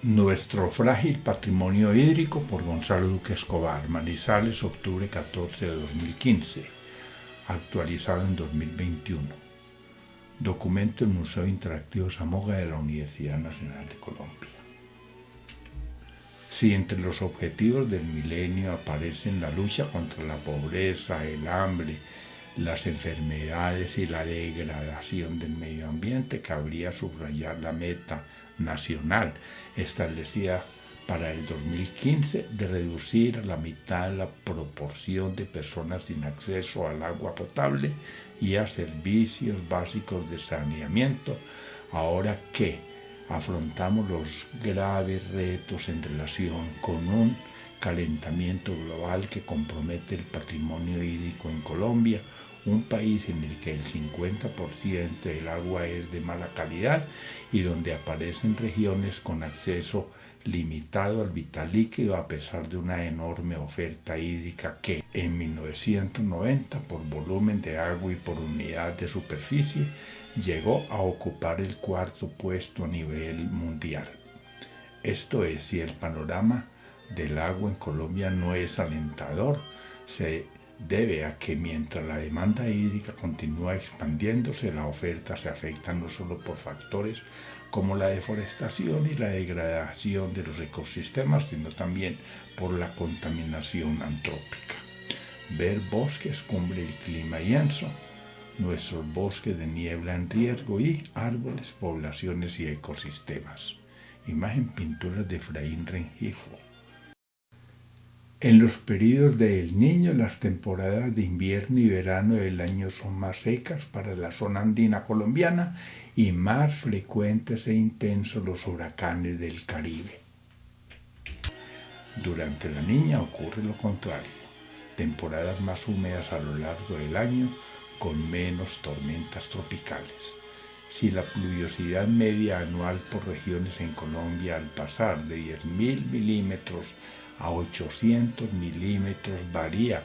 Nuestro frágil patrimonio hídrico por Gonzalo Duque Escobar, Manizales, octubre 14 de 2015, actualizado en 2021. Documento del Museo Interactivo Zamoga de la Universidad Nacional de Colombia. Si entre los objetivos del milenio aparecen la lucha contra la pobreza, el hambre, las enfermedades y la degradación del medio ambiente, cabría subrayar la meta nacional establecida para el 2015 de reducir a la mitad la proporción de personas sin acceso al agua potable y a servicios básicos de saneamiento, ahora que afrontamos los graves retos en relación con un calentamiento global que compromete el patrimonio hídrico en Colombia, un país en el que el 50% del agua es de mala calidad y donde aparecen regiones con acceso limitado al vital líquido a pesar de una enorme oferta hídrica que en 1990 por volumen de agua y por unidad de superficie llegó a ocupar el cuarto puesto a nivel mundial. Esto es, si el panorama del agua en Colombia no es alentador, se debe a que mientras la demanda hídrica continúa expandiéndose, la oferta se afecta no solo por factores como la deforestación y la degradación de los ecosistemas, sino también por la contaminación antrópica. Ver bosques cumple el clima denso, nuestros bosques de niebla en riesgo y árboles, poblaciones y ecosistemas. Imagen pinturas de Efraín Rengifo. En los periodos de El Niño, las temporadas de invierno y verano del año son más secas para la zona andina colombiana y más frecuentes e intensos los huracanes del Caribe. Durante la Niña ocurre lo contrario, temporadas más húmedas a lo largo del año con menos tormentas tropicales. Si la pluviosidad media anual por regiones en Colombia al pasar de 10.000 milímetros a 800 milímetros varía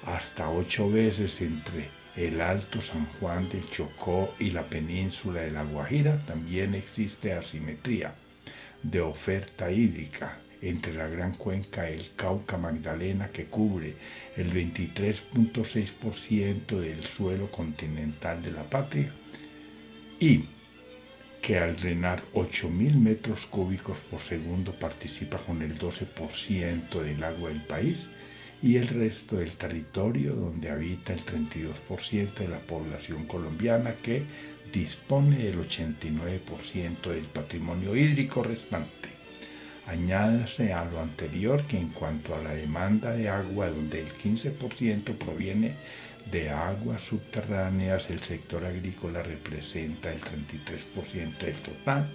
hasta 8 veces entre el Alto San Juan del Chocó y la península de La Guajira, también existe asimetría de oferta hídrica entre la gran cuenca del Cauca Magdalena, que cubre el 23.6% del suelo continental de la patria, y que al drenar 8.000 metros cúbicos por segundo participa con el 12% del agua del país, y el resto del territorio donde habita el 32% de la población colombiana, que dispone del 89% del patrimonio hídrico restante. Añádase a lo anterior que en cuanto a la demanda de agua, donde el 15% proviene de aguas subterráneas, el sector agrícola representa el 33% del total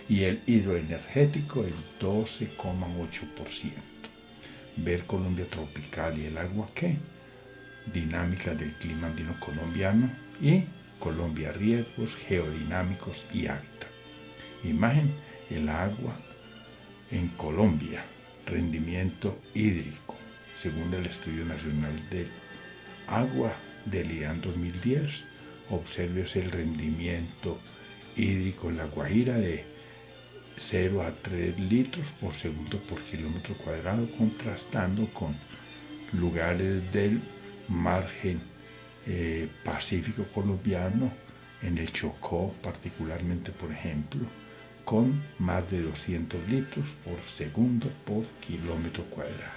y el hidroenergético el 12,8%. Ver Colombia tropical y el agua, ¿qué? Dinámica del clima andino colombiano y Colombia, riesgos geodinámicos y hábitat. Imagen, el agua en Colombia, rendimiento hídrico, según el Estudio Nacional del Agua del IDAN 2010, obsérvese el rendimiento hídrico en La Guajira de 0 a 3 litros por segundo por kilómetro cuadrado, contrastando con lugares del margen pacífico colombiano, en el Chocó particularmente, por ejemplo, con más de 200 litros por segundo por kilómetro cuadrado.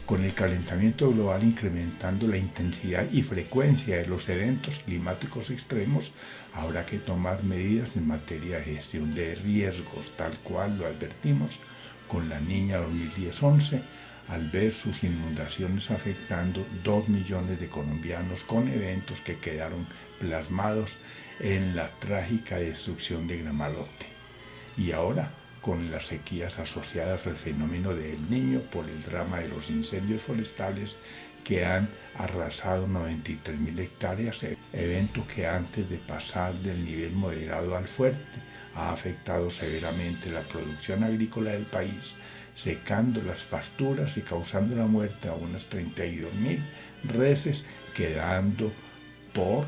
Con el calentamiento global incrementando la intensidad y frecuencia de los eventos climáticos extremos, habrá que tomar medidas en materia de gestión de riesgos, tal cual lo advertimos con la Niña 2010-11, al ver sus inundaciones afectando 2 millones de colombianos, con eventos que quedaron plasmados en la trágica destrucción de Gramalote. Y ahora, con las sequías asociadas al fenómeno de El Niño por el drama de los incendios forestales que han arrasado 93.000 hectáreas, evento que antes de pasar del nivel moderado al fuerte ha afectado severamente la producción agrícola del país, secando las pasturas y causando la muerte a unas 32.000 reses, quedando por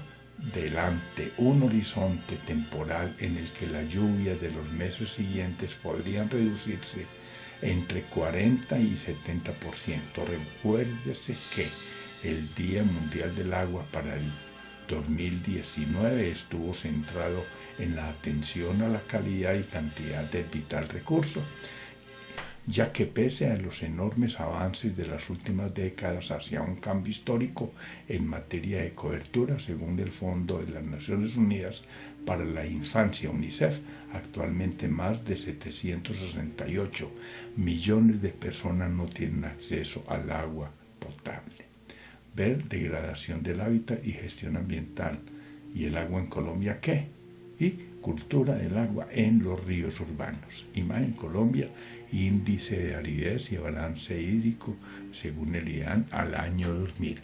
delante un horizonte temporal en el que las lluvias de los meses siguientes podrían reducirse entre 40 y 70%. Recuérdese que el Día Mundial del Agua para el 2019 estuvo centrado en la atención a la calidad y cantidad del vital recurso, ya que pese a los enormes avances de las últimas décadas hacia un cambio histórico en materia de cobertura, según el Fondo de las Naciones Unidas para la Infancia, UNICEF, actualmente más de 768 millones de personas no tienen acceso al agua potable. Ver degradación del hábitat y gestión ambiental. ¿Y el agua en Colombia qué? Y cultura del agua en los ríos urbanos. Imagen Colombia, índice de aridez y balance hídrico según el IDAN al año 2000.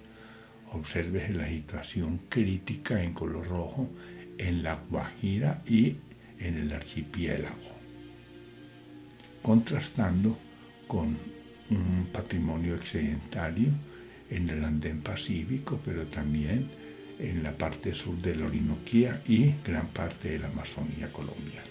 Observe la situación crítica en color rojo en la Guajira y en el archipiélago, contrastando con un patrimonio excedentario en el andén pacífico, pero también en la parte sur de la Orinoquía y gran parte de la Amazonía colombiana.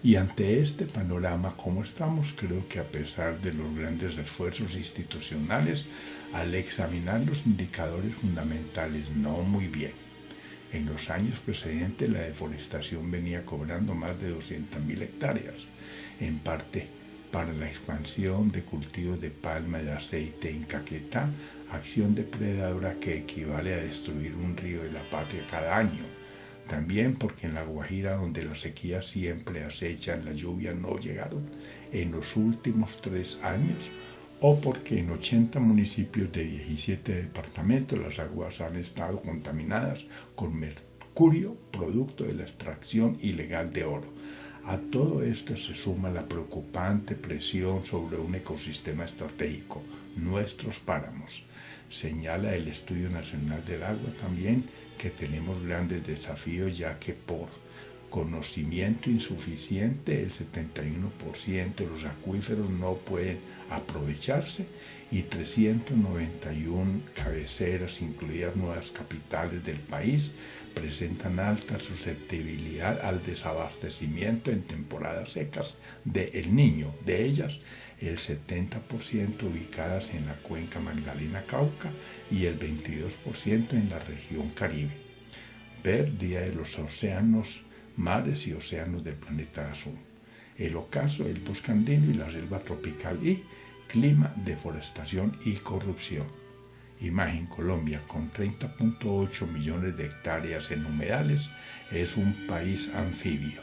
Y ante este panorama, ¿cómo estamos? Creo que a pesar de los grandes esfuerzos institucionales, al examinar los indicadores fundamentales, no muy bien. En los años precedentes, la deforestación venía cobrando más de 200.000 hectáreas, en parte para la expansión de cultivos de palma de aceite en Caquetá, acción depredadora que equivale a destruir un río de la patria cada año. También porque en la Guajira, donde las sequías siempre acechan, las lluvias no llegaron en los últimos 3 años, o porque en 80 municipios de 17 departamentos las aguas han estado contaminadas con mercurio, producto de la extracción ilegal de oro. A todo esto se suma la preocupante presión sobre un ecosistema estratégico, nuestros páramos. Señala el Estudio Nacional del Agua también que tenemos grandes desafíos, ya que por conocimiento insuficiente el 71% de los acuíferos no pueden aprovecharse y 391 cabeceras, incluidas nuevas capitales del país, presentan alta susceptibilidad al desabastecimiento en temporadas secas de El Niño. De ellas, el 70% ubicadas en la cuenca Magdalena-Cauca y el 22% en la región Caribe. Ver Día de los Océanos, Mares y Océanos del Planeta Azul. El ocaso, el bosque andino y la selva tropical y clima, deforestación y corrupción. Imagen Colombia, con 30.8 millones de hectáreas en humedales, es un país anfibio.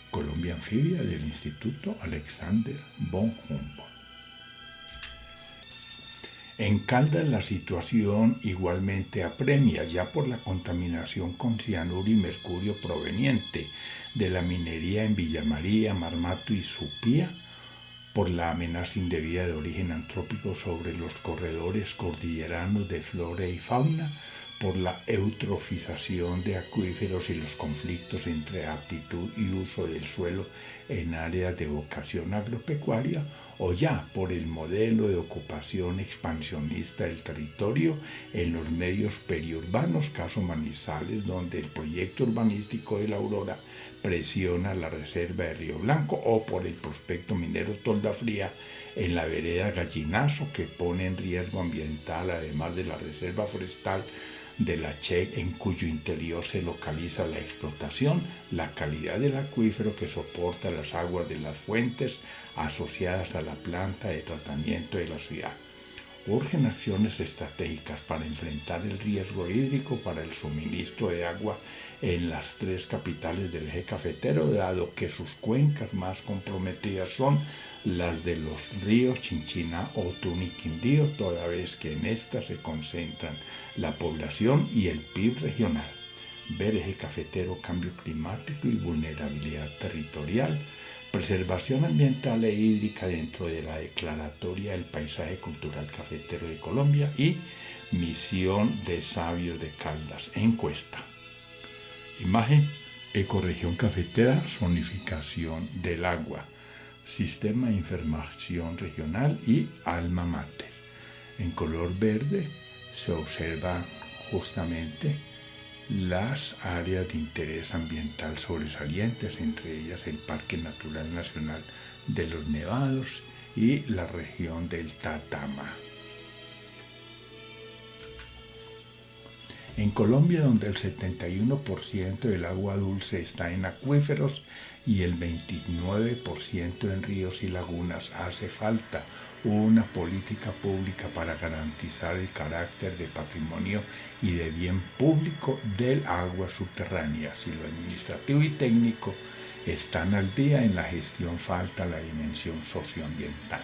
Colombia Anfibia del Instituto Alexander von Humboldt. En Caldas la situación igualmente apremia, ya por la contaminación con cianuro y mercurio proveniente de la minería en Villa María, Marmato y Supía, por la amenaza indebida de origen antrópico sobre los corredores cordilleranos de flora y fauna, por la eutrofización de acuíferos y los conflictos entre aptitud y uso del suelo en áreas de vocación agropecuaria, o ya por el modelo de ocupación expansionista del territorio en los medios periurbanos, caso Manizales, donde el proyecto urbanístico de la Aurora presiona la reserva de Río Blanco, o por el prospecto minero Tolda Fría en la vereda Gallinazo, que pone en riesgo ambiental, además de la reserva forestal de la Che, en cuyo interior se localiza la explotación, la calidad del acuífero que soporta las aguas de las fuentes asociadas a la planta de tratamiento de la ciudad. Urgen acciones estratégicas para enfrentar el riesgo hídrico para el suministro de agua en las 3 capitales del eje cafetero, dado que sus cuencas más comprometidas son las de los ríos Chinchiná, Otún y Quindío, toda vez que en estas se concentran la población y el PIB regional. Ver eje cafetero, cambio climático y vulnerabilidad territorial, preservación ambiental e hídrica dentro de la declaratoria del paisaje cultural cafetero de Colombia y misión de sabios de Caldas, encuesta. Imagen, ecorregión cafetera, zonificación del agua, sistema de información regional y alma mater. En color verde, se observan justamente las áreas de interés ambiental sobresalientes, entre ellas el Parque Natural Nacional de los Nevados y la región del Tatama. En Colombia, donde el 71% del agua dulce está en acuíferos y el 29% en ríos y lagunas, hace falta una política pública para garantizar el carácter de patrimonio y de bien público del agua subterránea. Si lo administrativo y técnico están al día, en la gestión falta la dimensión socioambiental.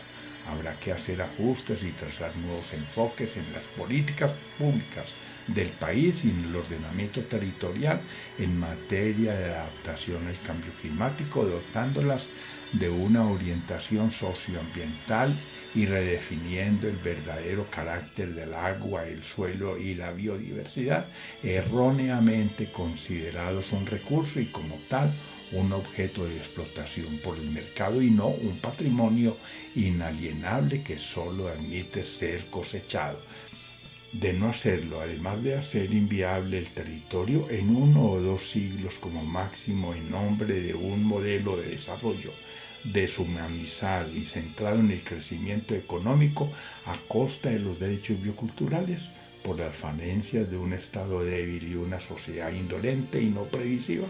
Habrá que hacer ajustes y trazar nuevos enfoques en las políticas públicas del país y en el ordenamiento territorial en materia de adaptación al cambio climático, dotándolas de una orientación socioambiental y redefiniendo el verdadero carácter del agua, el suelo y la biodiversidad, erróneamente considerados un recurso y como tal un objeto de explotación por el mercado y no un patrimonio inalienable que solo admite ser cosechado. De no hacerlo, además de hacer inviable el territorio en 1 o 2 siglos como máximo en nombre de un modelo de desarrollo deshumanizado y centrado en el crecimiento económico a costa de los derechos bioculturales, por las falencias de un Estado débil y una sociedad indolente y no previsiva,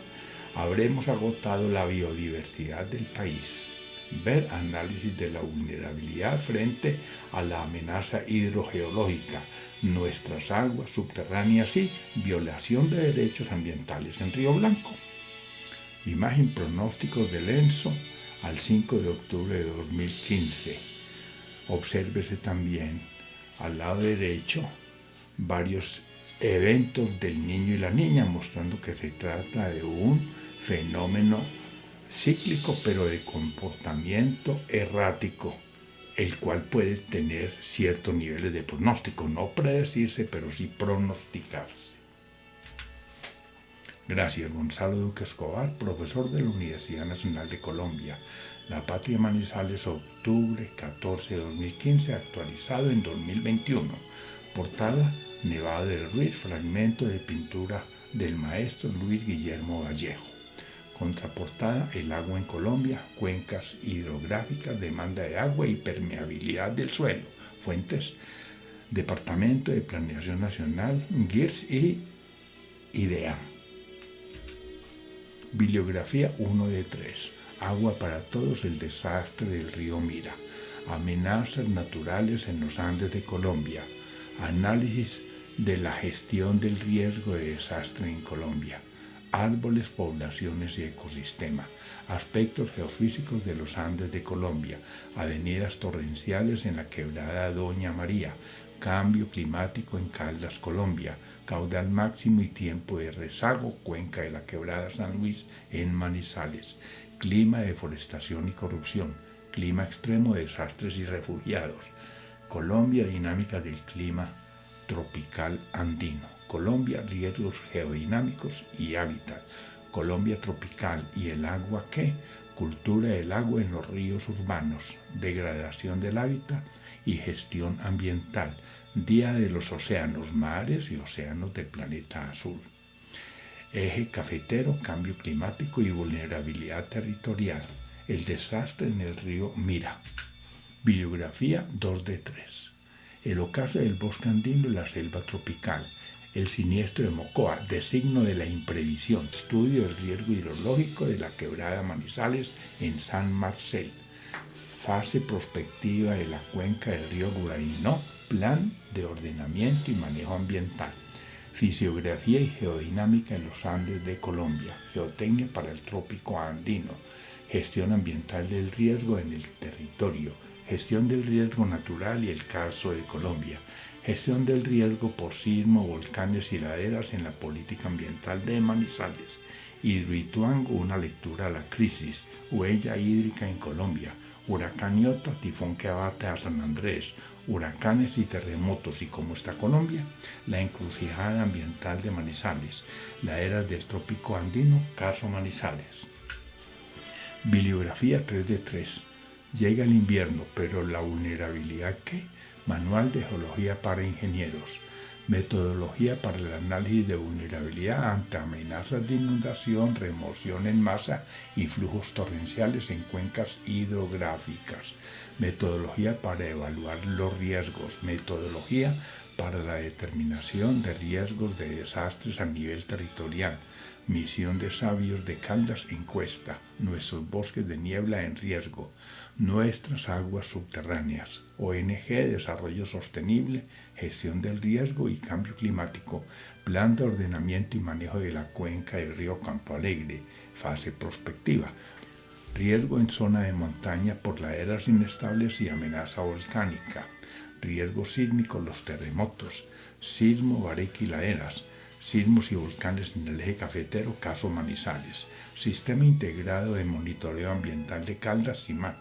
habremos agotado la biodiversidad del país. Ver análisis de la vulnerabilidad frente a la amenaza hidrogeológica, nuestras aguas subterráneas y violación de derechos ambientales en Río Blanco. Imagen pronósticos del ENSO al 5 de octubre de 2015. Obsérvese también al lado derecho varios eventos del niño y la niña, mostrando que se trata de un fenómeno cíclico pero de comportamiento errático, el cual puede tener ciertos niveles de pronóstico, no predecirse, pero sí pronosticarse. Gracias, Gonzalo Duque Escobar, profesor de la Universidad Nacional de Colombia. La Patria Manizales, octubre 14 de 2015, actualizado en 2021. Portada: Nevado del Ruiz, fragmento de pintura del maestro Luis Guillermo Vallejo. Contraportada: El agua en Colombia, cuencas hidrográficas, demanda de agua y permeabilidad del suelo. Fuentes: Departamento de Planeación Nacional, GIRS y IDEA. Bibliografía 1 de 3. Agua para todos, el desastre del río Mira. Amenazas naturales en los Andes de Colombia. Análisis de la gestión del riesgo de desastre en Colombia. Árboles, poblaciones y ecosistema. Aspectos geofísicos de los Andes de Colombia. Avenidas torrenciales en la quebrada Doña María. Cambio climático en Caldas, Colombia. Caudal máximo y tiempo de rezago, cuenca de la quebrada San Luis en Manizales. Clima, deforestación y corrupción. Clima extremo, desastres y refugiados. Colombia, dinámica del clima tropical andino. Colombia, riesgos geodinámicos y hábitat. Colombia tropical y el agua que, cultura del agua en los ríos urbanos, degradación del hábitat y gestión ambiental. Día de los océanos, mares y océanos del planeta azul. Eje cafetero, cambio climático y vulnerabilidad territorial. El desastre en el río Mira. Bibliografía 2 de 3. El ocaso del bosque andino y la selva tropical. El siniestro de Mocoa, designo de la imprevisión. Estudio del riesgo hidrológico de la quebrada Manizales en San Marcel. Fase prospectiva de la cuenca del río Guaraní. Plan de ordenamiento y manejo ambiental. Fisiografía y geodinámica en los Andes de Colombia. Geotecnia para el trópico andino. Gestión ambiental del riesgo en el territorio. Gestión del riesgo natural y el caso de Colombia. Gestión del riesgo por sismo, volcanes y laderas en la política ambiental de Manizales. Hidroituango, una lectura a la crisis. Huella hídrica en Colombia. Huracán Iota, tifón que abate a San Andrés. Huracanes y terremotos y cómo está Colombia. La encrucijada ambiental de Manizales. Laderas del trópico andino, caso Manizales. Bibliografía 3 de 3. Llega el invierno, pero la vulnerabilidad ¿qué? Manual de Geología para Ingenieros. Metodología para el análisis de vulnerabilidad ante amenazas de inundación, remoción en masa y flujos torrenciales en cuencas hidrográficas. Metodología para evaluar los riesgos. Metodología para la determinación de riesgos de desastres a nivel territorial. Misión de Sabios de Caldas, encuesta. Nuestros bosques de niebla en riesgo. Nuestras aguas subterráneas. ONG Desarrollo Sostenible, Gestión del Riesgo y Cambio Climático. Plan de ordenamiento y manejo de la cuenca del río Campo Alegre. Fase prospectiva. Riesgo en zona de montaña por laderas inestables y amenaza volcánica. Riesgo sísmico, los terremotos. Sismo, Bareque y laderas. Sismos y volcanes en el eje cafetero, caso Manizales. Sistema integrado de monitoreo ambiental de Caldas, CIMAC.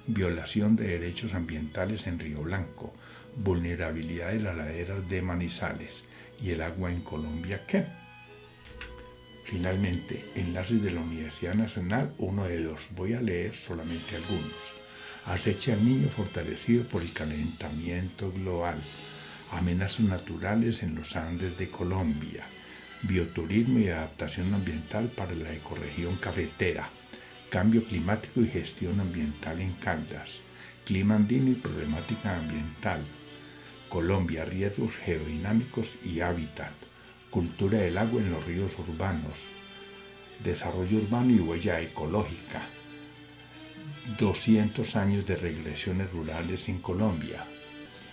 Violación de derechos ambientales en Río Blanco. Vulnerabilidad de las laderas de Manizales. ¿Y el agua en Colombia qué? Finalmente, enlaces de la Universidad Nacional, 1 de 2. Voy a leer solamente algunos. Acecha al niño fortalecido por el calentamiento global. Amenazas naturales en los Andes de Colombia. Bioturismo y adaptación ambiental para la ecorregión cafetera. Cambio climático y gestión ambiental en Caldas. Clima andino y problemática ambiental. Colombia, riesgos geodinámicos y hábitat. Cultura del agua en los ríos urbanos. Desarrollo urbano y huella ecológica. 200 años de regresiones rurales en Colombia.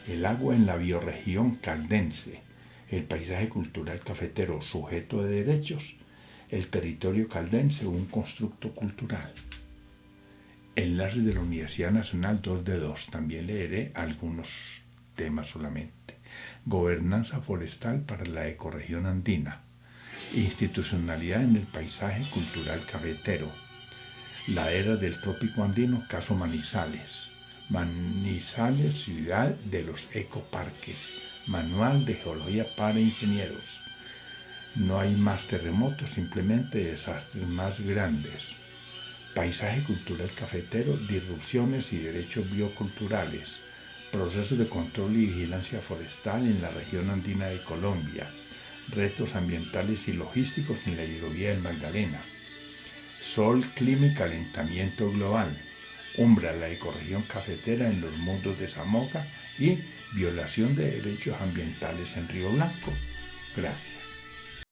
El agua en la bioregión caldense. El paisaje cultural cafetero, sujeto de derechos. El territorio caldense, un constructo cultural. Enlaces de la Universidad Nacional, 2 de 2. También leeré algunos temas solamente. Gobernanza forestal para la ecorregión andina. Institucionalidad en el paisaje cultural cafetero. Ladera del trópico andino, caso Manizales. Manizales, ciudad de los ecoparques. Manual de geología para ingenieros. No hay más terremotos, simplemente desastres más grandes. Paisaje cultural cafetero, disrupciones y derechos bioculturales. Procesos de control y vigilancia forestal en la región andina de Colombia. Retos ambientales y logísticos en la hidrovía del Magdalena. Sol, clima y calentamiento global. Umbra, la ecorregión cafetera en los mundos de Zamoga y violación de derechos ambientales en Río Blanco. Gracias.